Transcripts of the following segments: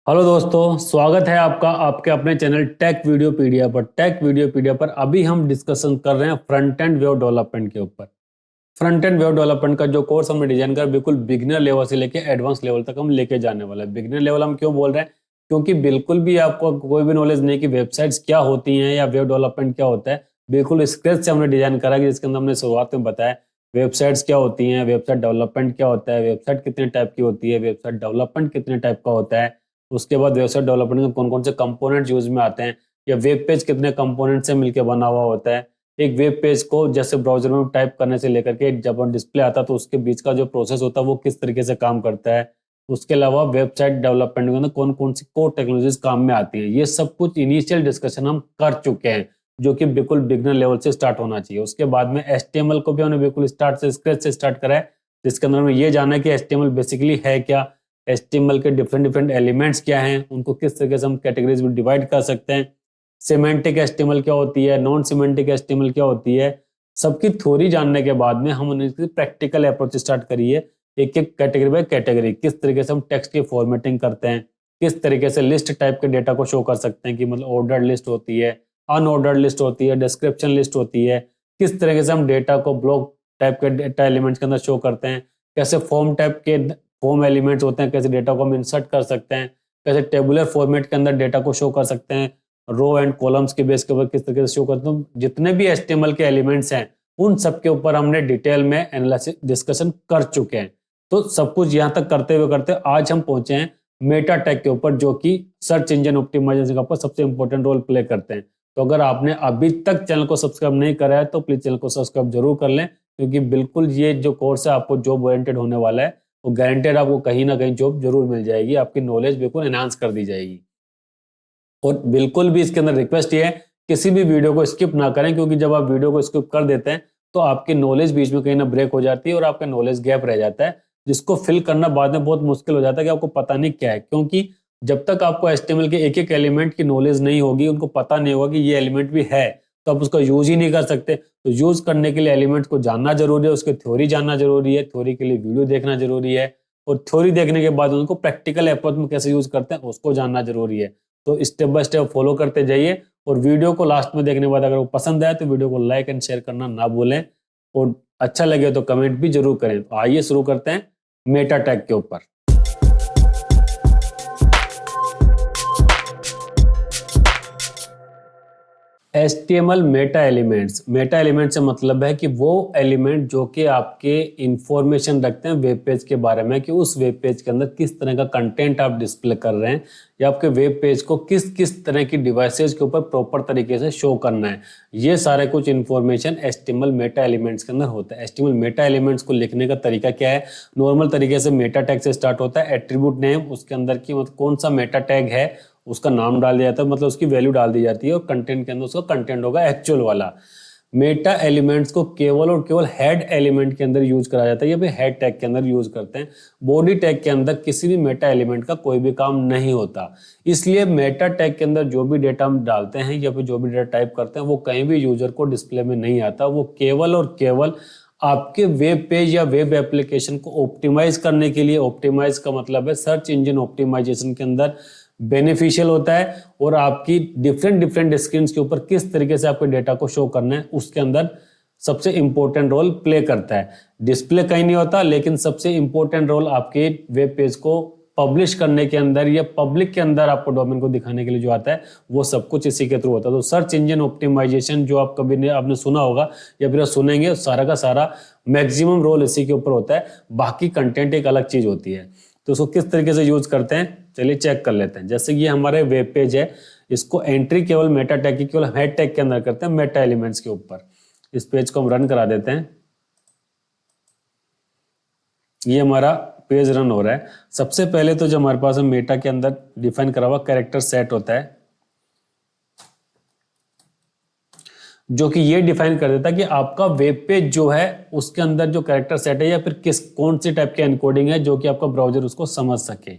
Hello दोस्तों, स्वागत है आपका आपके अपने चैनल टेक वीडियोपीडिया पर। टेक वीडियोपीडिया पर अभी हम डिस्कशन कर रहे हैं फ्रंट एंड वेब डेवलपमेंट के ऊपर। फ्रंट एंड वेब डेवलपमेंट का जो कोर्स हमने डिजाइन कर बिल्कुल बिगिनर लेवल से लेके एडवांस लेवल तक हम लेके जाने वाले हैं। बिगिनर लेवल हम क्यों बोल रहे हैं? क्योंकि बिल्कुल भी आपको कोई भी नॉलेज नहीं कि वेबसाइट्स क्या होती हैं या वेब डेवलपमेंट क्या होता है। बिल्कुल स्क्रैच से हमने डिजाइन करा है, जिसके अंदर हमने शुरुआत में बताया वेबसाइट्स क्या होती हैं, वेबसाइट डेवलपमेंट क्या होता है, वेबसाइट कितने टाइप की होती है, वेबसाइट डेवलपमेंट कितने टाइप का होता है। उसके बाद वेबसाइट डेवलपमेंट में कौन कौन से कंपोनेंट यूज में आते हैं, या वेब पेज कितने कंपोनेंट से मिलकर बना हुआ होता है। एक वेब पेज को जैसे ब्राउजर में टाइप करने से लेकर के जब डिस्प्ले आता है तो उसके बीच का जो प्रोसेस होता है वो किस तरीके से काम करता है। उसके अलावा वेबसाइट डेवलपमेंट के अंदर कौन कौन सी कोर टेक्नोलॉजीज काम में आती है, ये सब कुछ इनिशियल डिस्कशन हम कर चुके हैं, जो कि बिल्कुल बिगनर लेवल से स्टार्ट होना चाहिए। उसके बाद में HTML को भी हमने बिल्कुल स्टार्ट से स्क्रैच से स्टार्ट करा है, जिसके अंदर हमें ये जाना है कि HTML बेसिकली है क्या, HTML के डिफरेंट डिफरेंट एलिमेंट्स क्या हैं, उनको किस तरीके से हम कैटेगरीज में डिवाइड कर सकते हैं, सिमेंटिक HTML क्या होती है, नॉन सिमेंटिक HTML क्या होती है। सबकी थ्योरी जानने के बाद में हम उनकी प्रैक्टिकल अप्रोच स्टार्ट करिए। एक एक कैटेगरी बाय कैटेगरी किस तरीके से हम टेक्स्ट की फॉर्मेटिंग करते हैं, किस तरीके से लिस्ट टाइप के डेटा को शो कर सकते हैं कि मतलब ऑर्डर्ड लिस्ट होती है, अनऑर्डर्ड लिस्ट होती है, डिस्क्रिप्शन लिस्ट होती है। किस तरीके से हम डेटा को ब्लॉक टाइप के डेटा एलिमेंट्स के अंदर शो करते हैं, कैसे फॉर्म टाइप के फॉर्म एलिमेंट्स होते हैं, कैसे डेटा को हम इंसर्ट कर सकते हैं, कैसे टेबुलर फॉर्मेट के अंदर डेटा को शो कर सकते हैं, रो एंड कॉलम्स के बेस के ऊपर किस तरीके से शो करते हैं। जितने भी HTML के एलिमेंट्स हैं उन सब के ऊपर हमने डिटेल में एनालिसिस डिस्कशन कर चुके हैं। तो सब कुछ यहाँ तक करते हुए करते आज हम पहुंचे हैं मेटा टैग के ऊपर, जो कि सर्च इंजन ऑप्टिमाइजेशन के ऊपर सबसे इंपॉर्टेंट रोल प्ले करते हैं। तो अगर आपने अभी तक चैनल को सब्सक्राइब नहीं करा है तो प्लीज चैनल को सब्सक्राइब जरूर कर लें, क्योंकि बिल्कुल ये जो कोर्स है आपको जॉब ओरिएंटेड होने वाला है। वो गारंटेड आपको कहीं ना कहीं जॉब जरूर मिल जाएगी, आपकी नॉलेज बिल्कुल एनहांस कर दी जाएगी। और बिल्कुल भी इसके अंदर रिक्वेस्ट ये है, किसी भी वीडियो को स्किप ना करें, क्योंकि जब आप वीडियो को स्किप कर देते हैं तो आपकी नॉलेज बीच में कहीं ना ब्रेक हो जाती है और आपका नॉलेज गैप रह जाता है, जिसको फिल करना बाद में बहुत मुश्किल हो जाता है कि आपको पता नहीं क्या है। क्योंकि जब तक आपको HTML के एक एक एलिमेंट की नॉलेज नहीं होगी, उनको पता नहीं होगा कि ये एलिमेंट भी है, तो आप उसका यूज ही नहीं कर सकते। तो यूज करने के लिए एलिमेंट्स को जानना जरूरी है, उसकी थ्योरी जानना जरूरी है, थ्योरी के लिए वीडियो देखना जरूरी है, और थ्योरी देखने के बाद उनको प्रैक्टिकल अप्रोच में कैसे यूज करते हैं उसको जानना जरूरी है। तो स्टेप बाय स्टेप फॉलो करते जाइए, और वीडियो को लास्ट में देखने के बाद अगर वो पसंद आए तो वीडियो को लाइक एंड शेयर करना ना भूलें, और अच्छा लगे तो कमेंट भी जरूर करें। तो आइए शुरू करते हैं मेटा टैग के ऊपर। HTML Meta elements, Meta element से मतलब है कि वो एलिमेंट जो कि आपके इंफॉर्मेशन रखते हैं वेब पेज के बारे में, कि उस वेब पेज के अंदर किस तरह का कंटेंट आप डिस्प्ले कर रहे हैं, या आपके वेब पेज को किस किस तरह की डिवाइसेज के ऊपर प्रॉपर तरीके से शो करना है। ये सारे कुछ इंफॉर्मेशन HTML मेटा एलिमेंट्स के अंदर होता है। HTML मेटा एलिमेंट्स को लिखने का तरीका क्या है? नॉर्मल तरीके से मेटा टैग से स्टार्ट होता है। एट्रीब्यूट नेम, उसके अंदर की मतलब कौन सा मेटा टैग है उसका नाम डाल दिया जाता है, मतलब उसकी वैल्यू डाल दी जाती है, और कंटेंट के अंदर उसका कंटेंट होगा एक्चुअल वाला। मेटा एलिमेंट्स को केवल और केवल हेड एलिमेंट के अंदर यूज करा जाता है, या फिर हेड टैग के अंदर यूज करते हैं। बॉडी टैग के अंदर किसी भी मेटा एलिमेंट का कोई भी काम नहीं होता। इसलिए मेटा टैग के अंदर जो भी डेटा हम डालते हैं या फिर जो भी डेटा टाइप करते हैं वो कहीं भी यूजर को डिस्प्ले में नहीं आता। वो केवल और केवल आपके वेब पेज या वेब एप्लीकेशन को ऑप्टिमाइज करने के लिए, ऑप्टिमाइज का मतलब है सर्च इंजन ऑप्टिमाइजेशन के अंदर बेनिफिशियल होता है, और आपकी डिफरेंट डिफरेंट स्क्रीन के ऊपर किस तरीके से आपके डेटा को शो करना है उसके अंदर सबसे इंपॉर्टेंट रोल प्ले करता है। डिस्प्ले कहीं नहीं होता, लेकिन सबसे इंपॉर्टेंट रोल आपके वेब पेज को पब्लिश करने के अंदर या पब्लिक के अंदर आपको डोमेन को दिखाने के लिए जो आता है वो सब कुछ इसी के थ्रू होता है। तो सर्च इंजन ऑप्टिमाइजेशन जो आप कभी आपने सुना होगा या फिर सुनेंगे, सारा का सारा मैक्सिमम रोल इसी के ऊपर होता है। बाकी कंटेंट एक अलग चीज होती है। तो उसको किस तरीके से यूज करते हैं चलिए चेक कर लेते हैं। जैसे कि ये हमारे वेब पेज है, इसको एंट्री केवल मेटा टैग की केवल हेड टैग के अंदर करते हैं, मेटा एलिमेंट्स के ऊपर। इस पेज को हम रन करा देते हैं। ये हमारा पेज रन हो रहा है। सबसे पहले तो जो हमारे पास मेटा के अंदर डिफाइन करा हुआ कैरेक्टर सेट होता है, जो कि ये डिफाइन कर देता है कि आपका वेब पेज जो है उसके अंदर जो कैरेक्टर सेट है या फिर कौन सी टाइप की एनकोडिंग है जो कि आपका ब्राउजर उसको समझ सके।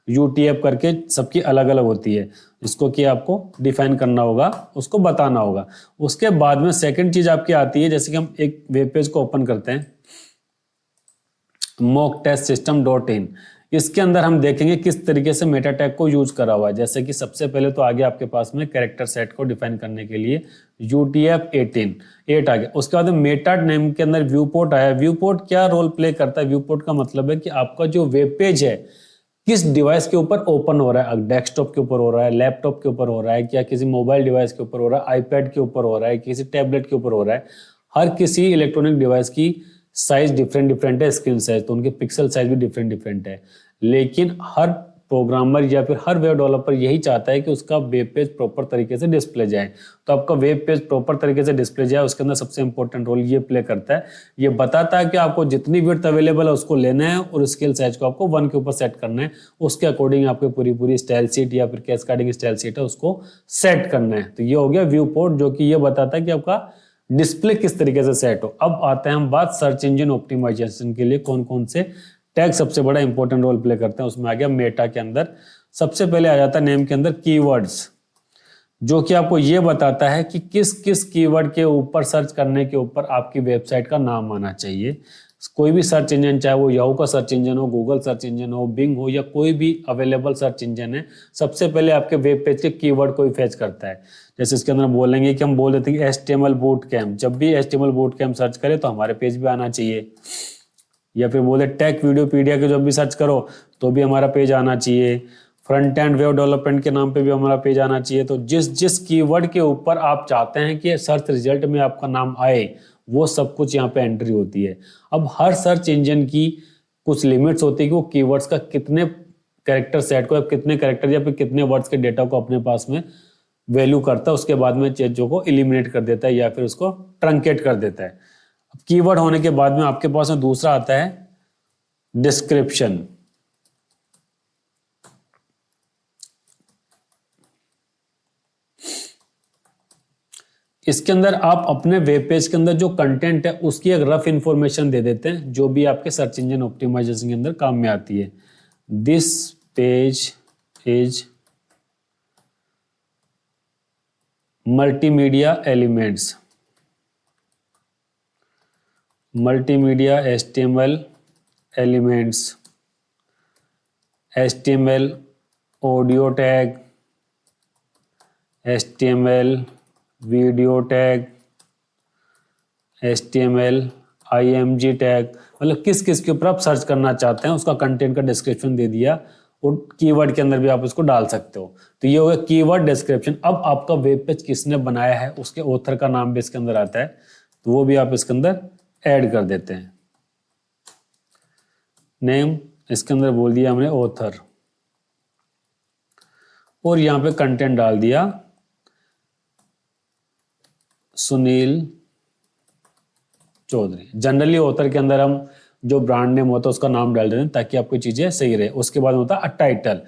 UTF करके सबकी अलग अलग होती है, जिसको कि आपको डिफाइन करना होगा, उसको बताना होगा। उसके बाद में सेकंड चीज आपकी आती है, जैसे कि हम एक वेब पेज को ओपन करते हैं, mockTestSystem.in। इसके अंदर हम देखेंगे किस तरीके से मेटा टैग को यूज करा हुआ है। जैसे कि सबसे पहले तो आगे आपके पास में कैरेक्टर सेट को डिफाइन करने के लिए UTF-8 8 आ गया। उसके बाद मेटा नेम के अंदर व्यू पोर्ट आया। व्यू पोर्ट क्या रोल प्ले करता है? व्यू पोर्ट का मतलब है कि आपका जो वेब पेज है किस डिवाइस के ऊपर ओपन हो रहा है। डेस्कटॉप के ऊपर हो रहा है, लैपटॉप के ऊपर हो रहा है, क्या किसी मोबाइल डिवाइस के ऊपर हो रहा है, आईपैड के ऊपर हो रहा है, किसी टैबलेट के ऊपर हो रहा है। हर किसी इलेक्ट्रॉनिक डिवाइस की साइज डिफरेंट डिफरेंट है, स्क्रीन साइज, तो उनके पिक्सल साइज भी डिफरेंट डिफरेंट है। लेकिन हर प्रोग्रामर या फिर हर वेब डेवलपर यही चाहता है कि उसका वेब पेज प्रॉपर तरीके से डिस्प्ले जाए। तो आपका वेब पेज प्रॉपर तरीके से डिस्प्ले जाए, उसके अंदर सबसे इंपॉर्टेंट रोल ये प्ले करता है। ये बताता है कि आपको जितनी विड्थ अवेलेबल है उसको लेना है और स्केल साइज को आपको 1 के ऊपर सेट करना है। उसके अकॉर्डिंग आपको पूरी पूरी स्टाइल शीट या फिर कैस्केडिंग स्टाइल शीट है उसको सेट करना है। तो ये हो गया व्यू पोर्ट, जो कि ये बताता है कि आपका डिस्प्ले किस तरीके से सेट हो। अब आते हैं हम बात सर्च इंजन ऑप्टिमाइजेशन के लिए कौन कौन से टैग सबसे बड़ा इंपॉर्टेंट रोल प्ले करते हैं। उसमें आ गया मेटा के अंदर सबसे पहले आ जाता है नेम के अंदर कीवर्ड्स, जो कि आपको ये बताता है कि किस किस कीवर्ड के ऊपर सर्च करने के ऊपर आपकी वेबसाइट का नाम आना चाहिए। कोई भी सर्च इंजन, चाहे वो याहू का सर्च इंजन हो, गूगल सर्च इंजन हो, बिंग हो, या कोई भी अवेलेबल सर्च इंजन है, सबसे पहले आपके वेब पेज के कीवर्ड को ही फैच करता है। जैसे इसके अंदर बोलेंगे कि हम बोल देते हैं कि HTML बूट कैम्प, जब भी HTML बूट कैम्प सर्च करें तो हमारे पेज पे आना चाहिए। या फिर बोले टेक वीडियोपीडिया के जब भी सर्च करो तो भी हमारा पेज आना चाहिए। फ्रंट एंड वेब डेवलपमेंट के नाम पे भी हमारा पेज आना चाहिए। तो जिस जिस कीवर्ड के ऊपर आप चाहते हैं कि सर्च रिजल्ट में आपका नाम आए, वो सब कुछ यहाँ पे एंट्री होती है। अब हर सर्च इंजन की कुछ लिमिट्स होती है कि वो कीवर्ड्स का कितने कैरेक्टर सेट को, कितने कैरेक्टर या फिर कितने वर्ड्स के डेटा को अपने पास में वैल्यू करता है। उसके बाद में चीजों को इलिमिनेट कर देता है या फिर उसको ट्रंकेट कर देता है। अब कीवर्ड होने के बाद में आपके पास में दूसरा आता है डिस्क्रिप्शन। इसके अंदर आप अपने वेब पेज के अंदर जो कंटेंट है उसकी एक रफ इंफॉर्मेशन दे देते हैं, जो भी आपके सर्च इंजन ऑप्टिमाइजेशन के अंदर काम में आती है। This page is multimedia elements, multimedia HTML elements, HTML audio tag, HTML video tag, HTML IMG tag, मतलब किस किस के ऊपर आप सर्च करना चाहते हैं उसका कंटेंट का डिस्क्रिप्शन दे दिया, और कीवर्ड के अंदर भी आप उसको डाल सकते हो। तो ये हो गया कीवर्ड डिस्क्रिप्शन। अब आपका वेब पेज किसने बनाया है उसके ऑथर का नाम भी इसके अंदर आता है, तो वो भी आप इसके अंदर ऐड कर देते हैं। नेम इसके अंदर बोल दिया हमने ऑथर, और यहाँ पे कंटेंट डाल दिया सुनील चौधरी। जनरली ऑथर के अंदर हम जो ब्रांड नेम होता है उसका नाम डाल देते हैं ताकि आपकी चीजें सही रहे। उसके बाद होता है टाइटल,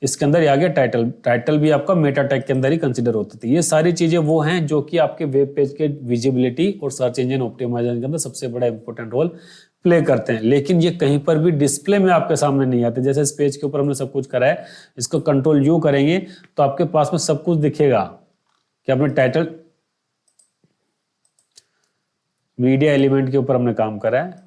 इसके अंदर आ गया टाइटल। टाइटल भी आपका मेटा टैग के अंदर ही कंसीडर होती थी। ये सारी चीजें वो हैं जो कि आपके वेब पेज के विजिबिलिटी और सर्च इंजन ऑप्टिमाइजेशन के अंदर सबसे बड़ा इंपॉर्टेंट रोल प्ले करते हैं। लेकिन ये कहीं पर भी डिस्प्ले में आपके सामने नहीं आते। जैसे इस पेज के ऊपर हमने सब कुछ करा है, इसको कंट्रोल यू करेंगे तो आपके पास में सब कुछ दिखेगा कि आपने टाइटल मीडिया एलिमेंट के ऊपर हमने काम करा है।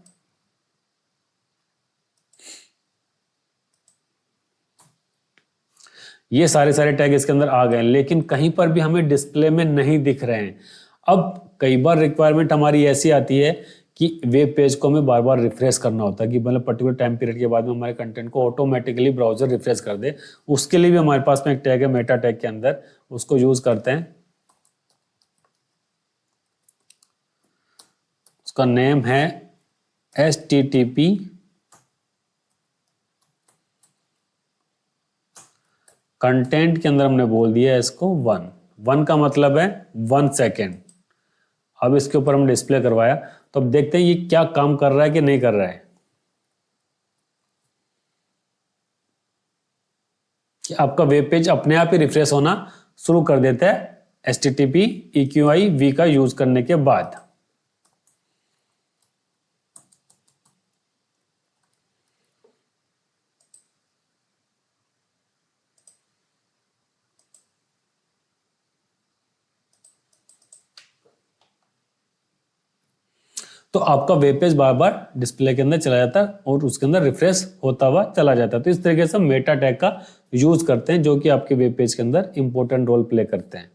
ये सारे सारे टैग इसके अंदर आ गए, लेकिन कहीं पर भी हमें डिस्प्ले में नहीं दिख रहे हैं। अब कई बार रिक्वायरमेंट हमारी ऐसी आती है कि वेब पेज को हमें बार बार रिफ्रेश करना होता है कि मतलब पर्टिकुलर टाइम पीरियड के बाद में हमारे कंटेंट को ऑटोमेटिकली ब्राउजर रिफ्रेश कर दे। उसके लिए भी हमारे पास में एक टैग है मेटा टैग के अंदर, उसको यूज करते हैं। उसका नेम है HTTP कंटेंट के अंदर हमने बोल दिया है इसको 1 का मतलब है 1 सेकेंड। अब इसके ऊपर हम डिस्प्ले करवाया तो अब देखते हैं ये क्या काम कर रहा है कि नहीं कर रहा है। कि आपका वेब पेज अपने आप ही रिफ्रेश होना शुरू कर देता है HTTP EQI-V का यूज करने के बाद। तो आपका वेब पेज बार बार डिस्प्ले के अंदर चला जाता है और उसके अंदर रिफ्रेश होता हुआ चला जाता है। तो इस तरीके से मेटा टैग का यूज करते हैं जो कि आपके वेब पेज के अंदर इंपॉर्टेंट रोल प्ले करते हैं।